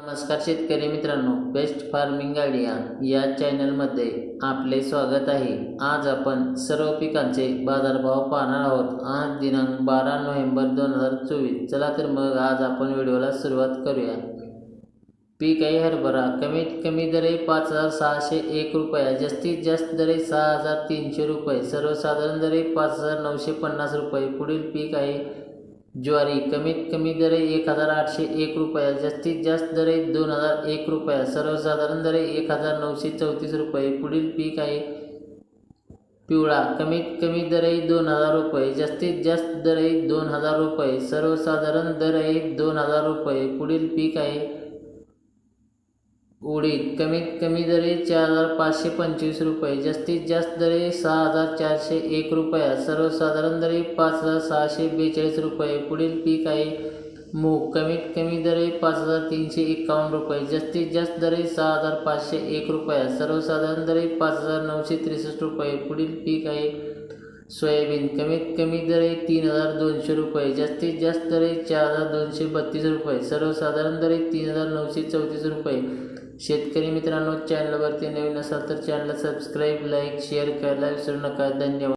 नमस्कार शेतकरी मित्रांनो, बेस्ट फार्मिंग आयडिया या चॅनलमध्ये आपले स्वागत आहे। आज आपण सर्व पिकांचे बाजारभाव पाहणार आहोत। आज दिनांक 12 नोव्हेंबर 2024। चला तर मग आज आपण व्हिडिओला सुरुवात करूया। पीक आहे हरभरा। कमीत कमी दर आहे 5601 रुपये, जास्तीत जास्त दर आहे 6300 रुपये, सर्वसाधारण दर आहे 5950 रुपये। पुढील पीक आहे ज्वारी। कमीत कमी दर आहे 1801 रुपये, जास्तीत जास्त दर आहे 2001 रुपये, सर्वसाधारण दर आहे 1934 रुपये। पुढील पीक आहे पिवळा। कमीत कमी दर आहे 2000 रुपये, जास्तीत जास्त दर आहे 2000 रुपये, सर्वसाधारण दर आहे 2000 रुपये। पुढील पीक आहे उडीद। कमीत कमी दर आहे 4525 रुपये, जास्तीत जास्त दर आहे 6401 रुपये, सर्वसाधारण दर आहे 5642 रुपये। पुढील पीक आहे मूग। कमीत कमी दर आहे 5351 रुपये, जास्तीत जास्त दर आहे 6501 रुपये, सर्वसाधारण दर आहे 5963 रुपये। पुढील पीक आहे सोयाबीन। कमीत कमी दर आहे 3200 रुपये, जास्तीत जास्त दर आहे 4232 रुपये, सर्वसाधारण दर आहे 3934 रुपये। शेतकरी मित्रांनो, चॅनलवरती नवीन असाल तर चॅनलला सबस्क्राईब, लाईक, शेअर करायला विसरू नका। धन्यवाद।